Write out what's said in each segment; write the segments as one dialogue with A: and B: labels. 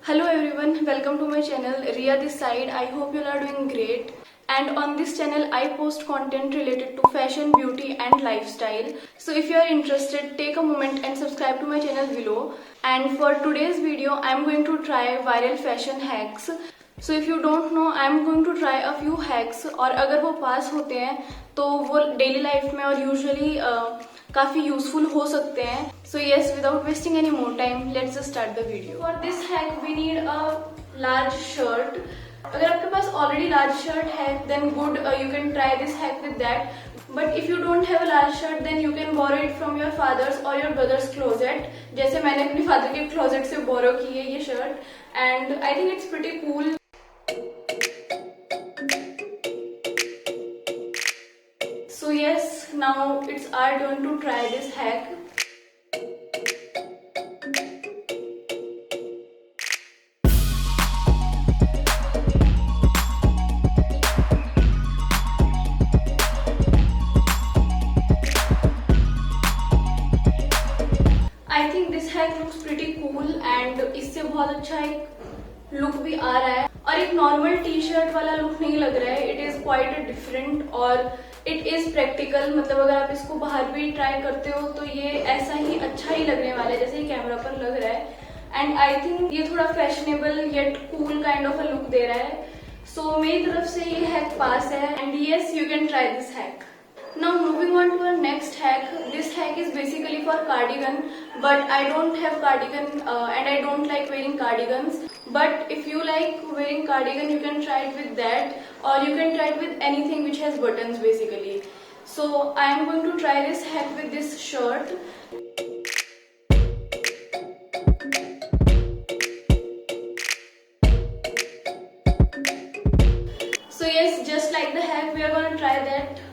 A: Hello everyone, welcome to my channel Ria this side. I hope you are doing great. And on this channel I post content related to fashion, beauty and lifestyle. So if you are interested, take a moment and subscribe to my channel below. And for today's video I am going to try viral fashion hacks. So if you don't know, I am going to try a few hacks और अगर वो पास होते हैं तो वो daily life में और usually काफी यूजफुल हो सकते हैं. So yes, without wasting any more time, let's start the video. For this hack we need a large shirt. अगर आपके पास ऑलरेडी लार्ज शर्ट है then good, you can try this hack with that. But if you don't have a large shirt then you can borrow it from your father's or your brother's closet. जैसे मैंने अपने father के closet से बोरो की है ये shirt and I think it's pretty cool. So yes, now it's our turn to try this hack. I think this hack looks pretty cool and इससे बहुत अच्छा एक लुक भी आ रहा है और एक नॉर्मल टी शर्ट वाला लुक नहीं लग रहा है. इट इज क्वाइट डिफरेंट और इट इज प्रैक्टिकल. मतलब अगर आप इसको बाहर भी ट्राई करते हो तो ये ऐसा ही अच्छा ही लगने वाला है जैसे ही कैमरा पर लग रहा है. एंड आई थिंक ये थोड़ा fashionable yet cool kind of a look दे रहा है. सो मेरी तरफ से ये हैक पास है and yes, you can try this hack. Now moving on to our next hack. This hack is basically for cardigan, but I don't have cardigan and I don't like wearing cardigans. But if you like wearing cardigan, you can try it with that, or you can try it with anything which has buttons basically. So I am going to try this hack with this shirt. So yes, just like the hack, we are going to try that.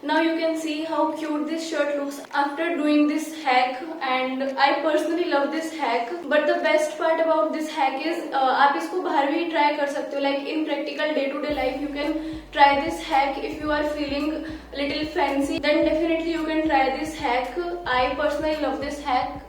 A: Now you can see how cute this shirt looks after doing this hack and I personally love this hack. But the best part about this hack is आप इसको बाहर भी try कर सकते हो. Like in practical day to day life you can try this hack. If you are feeling little fancy then definitely you can try this hack. I personally love this hack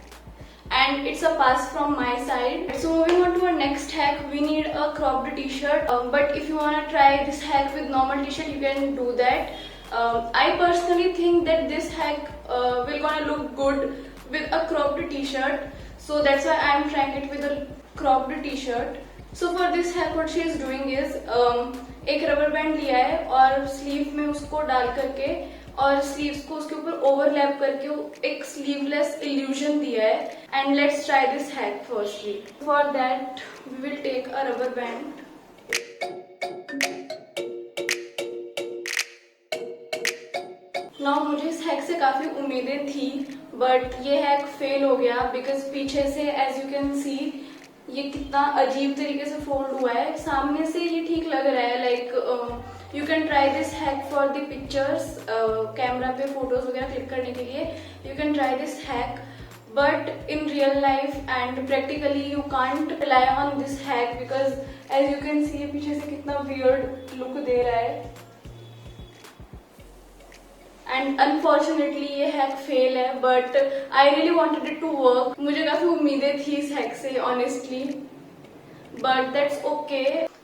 A: and it's a pass from my side. So moving on to our next hack, we need a cropped t-shirt. But if you wanna try this hack with normal t-shirt you can do that. I personally think that this hack will gonna look good with a cropped t-shirt, so that's why I am trying it with a cropped t-shirt. So for this hack what she is doing is एक rubber band लिया है और sleeve में उसको डाल करके और sleeves को उसके ऊपर ओवरलैप करके एक स्लीवलेस इल्यूजन दिया है. And let's try this hack firstly. For that we will take a rubber band. Now मुझे इस हैक से काफी उम्मीदें थी बट ये हैक फेल हो गया बिकॉज पीछे से एज यू कैन सी ये कितना अजीब तरीके से फोल्ड हुआ है. सामने से ये ठीक लग रहा है. Like you can try this hack for the pictures. Camera पे फोटोज वगैरह क्लिक करने के लिए you can try this hack. But in real life and practically you can't rely on this hack because as you can see पीछे से कितना weird look दे रहा है. एंड अनफॉर्चुनेटली ये हैक फेल है but I really wanted it to work. मुझे काफी उम्मीदें थी इस हैक से honestly but that's okay.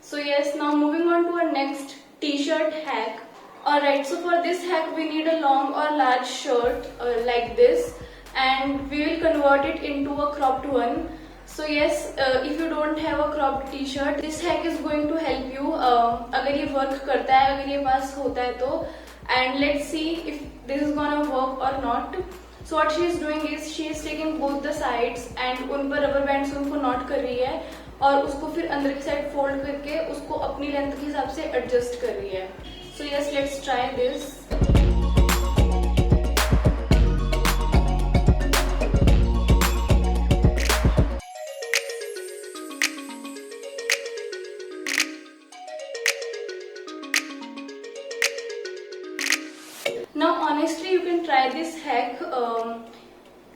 A: So yes, now moving on to our next T shirt hack. Alright, so for this hack we need a long और large shirt like this and we will convert it into a cropped one. So yes, if you don't have a cropped t-shirt this hack is going to help you. अगर ये work करता है, अगर ये पास होता है तो. And let's see if this is gonna work or not. So what she is doing is she is taking both the sides and उन पर rubber bands उनको knot कर रही है और उसको फिर अंदर की साइड fold करके उसको अपनी लेंथ के हिसाब से adjust कर रही है. So yes, let's try this. Now honestly you can try this hack.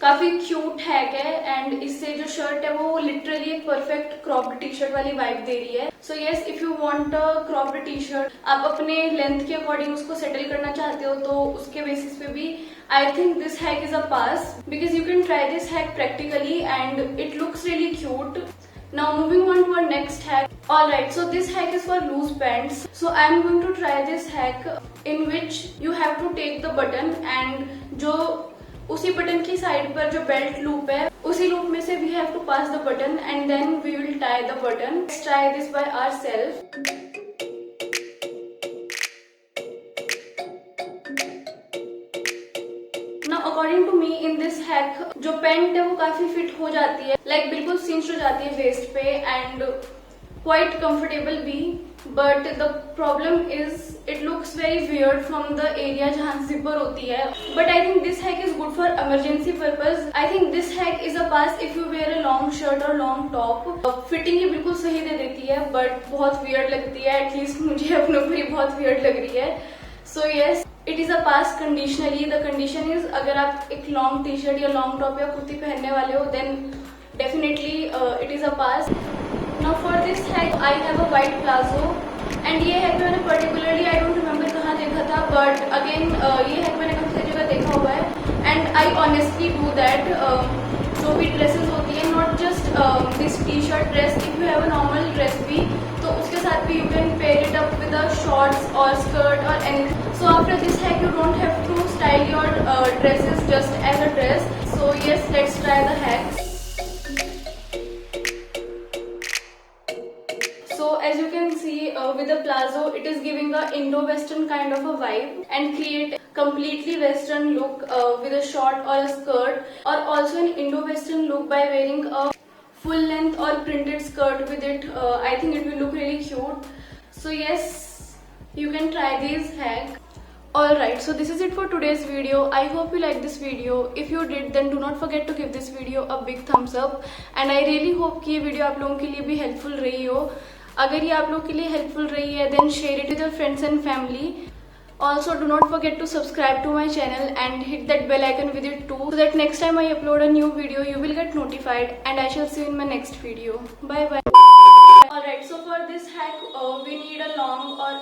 A: काफी क्यूट हैक है एंड इससे जो शर्ट है वो लिटरली एक परफेक्ट क्रॉप्ड टी शर्ट वाली वाइब दे रही है। So yes, if you want a cropped T shirt, आप अपने लेंथ के अकॉर्डिंग उसको सेटल करना चाहते हो तो उसके बेसिस पे भी आई think this hack is a pass, because you can try this hack practically and it looks really cute. Now moving on to our next hack. Alright, so this hack is for loose pants. So I am going to try this hack in which you have to take the button and जो उसी button की side पर जो belt loop है उसी loop में से we have to pass the button and then we will tie the button. Let's try this by ourselves. Now according to me in this hack जो पैंट है वो काफी फिट हो जाती है, लाइक बिल्कुल सिंच हो जाती है वेस्ट पे एंड क्वाइट कंफर्टेबल भी. But the problem is it looks very weird from the area जहाँ जिपर होती है. But I think this hack is good for emergency purpose. I think this hack is a pass if you wear a long shirt or long top. Fitting ही बिल्कुल सही दे देती है but बहुत weird लगती है, एटलीस्ट मुझे अपने ऊपर ही बहुत वियर्ड लग रही है. So yes, it is a pass conditionally. The condition is अगर आप एक लॉन्ग टी शर्ट या लॉन्ग टॉप या कुर्ती पहनने वाले हो then definitely it is a pass. Now for this hack I have a white palazzo and ये hack मैंने पर्टिकुलरली आई डोंट रिमेम्बर कहाँ देखा था बट अगेन ये हैक मैंने काफी जगह देखा हुआ है and I honestly do that. जो भी ड्रेसेस होती है, not just this T shirt dress, if you have a normal dress भी तो उसके साथ भी you can pair it up with a shorts or skirt or anything. So after this hack you don't have to style your dresses just as a dress. So yes, let's try the hack. So as you can see with the plazo, it is giving a Indo-Western kind of a vibe and create completely Western look with a short or a skirt, or also an Indo-Western look by wearing a full length or printed skirt with it. I think it will look really cute. So yes, you can try this hack. Alright, so this is it for today's video. I hope you liked this video. If you did, then do not forget to give this video a big thumbs up. And I really hope कि ये video आप लोगों के लिए भी helpful रही हो. अगर ये आप लोगों के लिए हेल्पफुल रही है then share it with your friends and family. Also do not forget to subscribe to my channel and hit that bell icon with it too, so that next time I upload a new video you will get notified, and I shall see you in my next video. Bye bye. Alright, so for this hack we need a long or